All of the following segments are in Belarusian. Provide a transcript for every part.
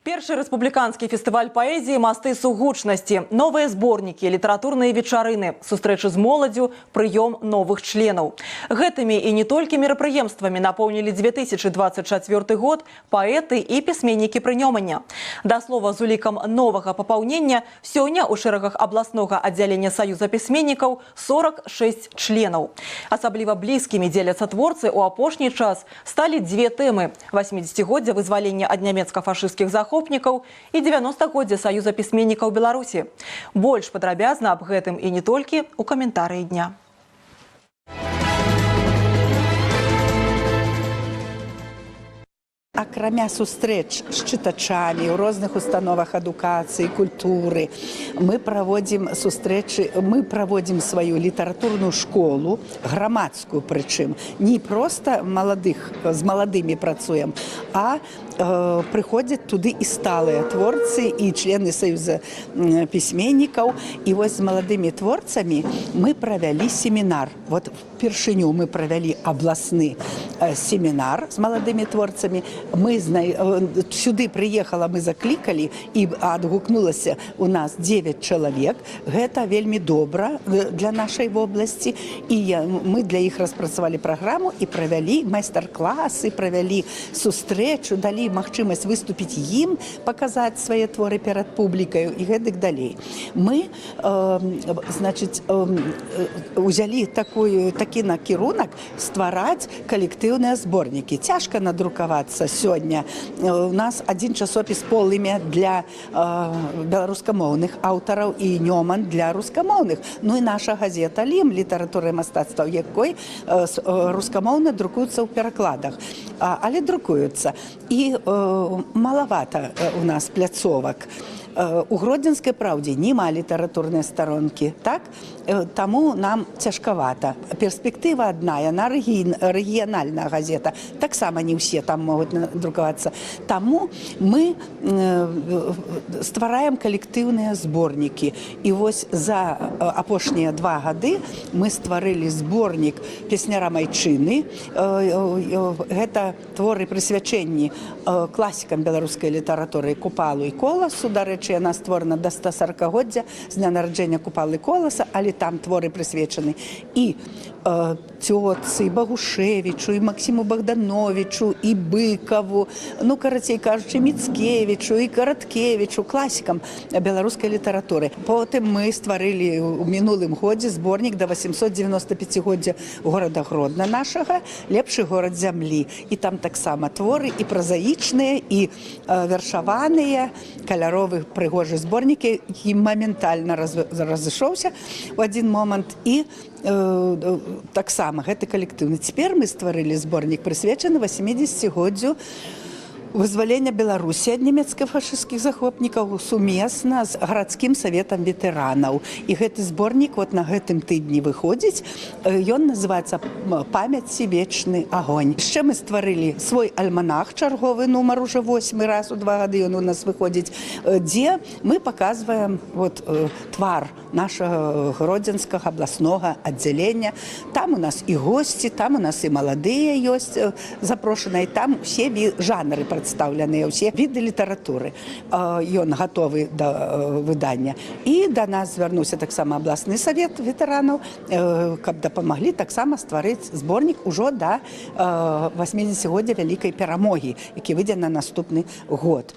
Першы рэспубліканскі фестываль паэзіі «Масты сугучнасці», новыя зборнікі, літаратурныя вечарыны, сустрэчы з моладзю, прыём новых членаў. Гэтымі і не толькі мерапрыемствамі напоўнілі 2024 год паэты і пісьменнікі прынёмання. Да слова, з улікам новага папаўнення сёння ў шэрагах абласнога аддзялення Саюза пісьменнікаў 46 членаў. Асабліва блізкімі дзеляцца творцы ў апошні час сталі дзве тэмы – 80-годдзя вызвалення ад нямецка-фашысцкіх захопнікаў і 90-годдзя Саюза пісьменнікаў Беларусі. Больш падрабязна аб гэтым і не толькі ў каментарыі дня. Акрамя сустрэч з чытачамі ў розных установах адукацыі, культуры, мы праводзім сустрэчы, мы праводзім сваю літаратурную школу, грамадскую прычым, не проста з маладымі працуем, а прыходзяць туды і сталыя творцы, і члены Саюза пісьменнікаў. І вось з маладымі творцамі мы правялі семінар. Вот упершыню мы правялі абласны семінар з маладымі творцамі. Сюды прыехала, мы заклікалі, і адгукнулася у нас 9 чалавек. Гэта вельмі добра для нашай вобласці. І мы для іх распрацавалі праграму і правялі майстар-класы, правялі сустрэчу, далі магчымасць выступіць ім, паказаць свае творы перад публікаю і гэтак далей. Мы, узялі такі накірунак ствараць калектыўныя зборнікі. Цяжка надрукавацца сёння. У нас адзін часопіс «Полымя» для беларускамоўных аўтараў і «Нёман» для рускамоўных. Ну і наша газета «Лім» літаратура і мастацтва, якой рускамоўна друкуюцца ў перакладах. Але друкуюцца. І малавата у нас пляцовак. У Гродзенскай праўдзе няма літаратурнай старонкі, так? Таму нам цяжкавата. Перспектыва адна, яна рэгіянальная газета. Таксама не ўсе там могуць друкавацца. Таму мы ствараем калектыўныя зборнікі. І вось за апошнія 2 гады мы стварылі зборнік песняра Майчыны. Гэта творы прысвячэнні класікам беларускай літаратуры Купалу і Коласу. Дарэчы, яна створана да 140-годдзя з дня нараджэння Купалы Коласа, але там творы прысвечаны і Цёцы, і Багушевічу, і Максіму Богдановичу, і Быкаву, ну, карацей кажучы, Міцкевічу, і Караткевічу, класікам беларускай літаратуры. Потым мы стварылі ў мінулым годзе зборнік да 895-годдзя горада Гродна нашага, лепшы горад зямлі. І там таксама творы і празаічныя, і вершаваныя, каляровы прыгожы зборнік, які моментальна разышоўся ў адзін момант. І таксама гэты калектыўны. Цяпер мы стварылі зборнік, прысвечаны 80-годдзю вызвалення Беларусі ад нямецка-фашысцкіх захопнікаў сумесна з гарадскім саветам ветэранаў. І гэты зборнік на гэтым тыдні выходзіць. Ён называецца «Памяці вечны агонь». Яшчэ мы стварылі свой альманах, чарговы нумар, уже 8 раз у 2 гады ён у нас выходзіць, дзе мы паказваем твар нашага гродзенскага абласнога аддзялення. Там у нас і госці, там у нас і маладыя ёсць запрошаныя, там усе жанры прадстаўленыя, ўсе віды літаратуры. Ён гатовы да выдання. І да нас звярнуўся таксама абласны савет ветэранаў, каб дапамаглі таксама стварыць зборнік ужо да 80-годдзя вялікай перамогі, які выйдзе на наступны год.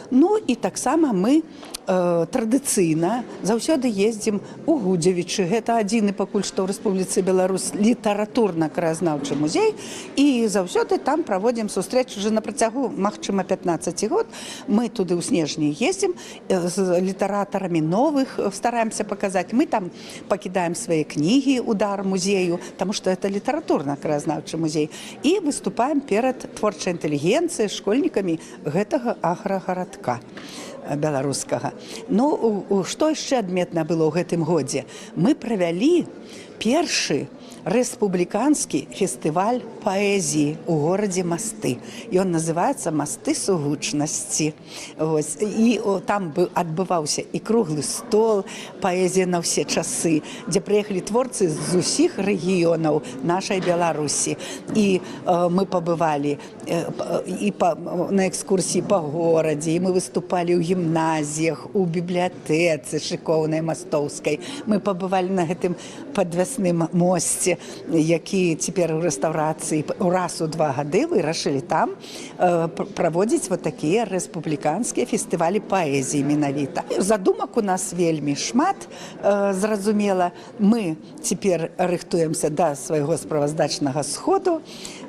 Ну і таксама мы традыцыйна заўсёды ездзім у Гудзевічы. Гэта адзіны пакуль што ў Рэспубліцы Беларусь літаратурна-краязнаўчы музей. І заўсёды там праводзім сустрэчы уже на працягу, магчыма, 15 год. Мы туды ў снежні ездзім з літаратарамі новых, стараемся паказаць. Мы там пакідаем свае кнігі ў дар музею, таму што гэта літаратурна-краязнаўчы музей. І выступаем перад творчай інтэлігенцыяй, школьнікамі гэтага аграгарадка беларускага. Ну, што яшчэ адметна было ў гэтым годзе? Мы правялі першы рэспубліканскі фестываль паэзіі ў горадзе Масты. Ён называецца «Масты сугучнасці». Вось. І там адбываўся і круглы стол, паэзія на ўсе часы, дзе прыехалі творцы з усіх рэгіёнаў нашай Беларусі. І мы пабывалі на экскурсіі па горадзе, і мы выступалі ў гімназіях, у бібліятэцы шыкоўнай мастоўскай. Мы пабывалі на гэтым падвясным мосце, які цяпер у рэстаўрацыі раз у 2 гады вырашылі там праводзіць вот такія рэспубліканскія фестывалі паэзіі менавіта. Задумак у нас вельмі шмат, зразумела. Мы цяпер рыхтуемся да свайго справаздачнага сходу.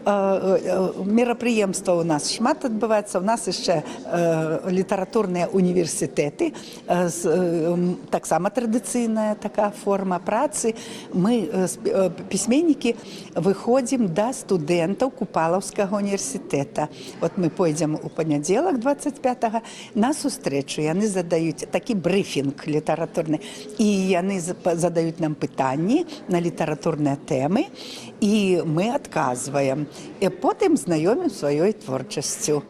Мерапрыемства у нас шмат адбываецца. У нас яшчэ літаратурныя універсітэты, таксама традыцыйная такая форма працы. Мы, пісьменнікі, выходзім да студэнтаў Купалаўскага універсітэта. Вот мы пойдзем у панядзелак 25-го на сустрэчу. Яны задаюць такі брыфінг літаратурны, і яны задаюць нам пытанні на літаратурныя тэмы, і мы адказваем. І потым знаёмім сваёй творчасцю.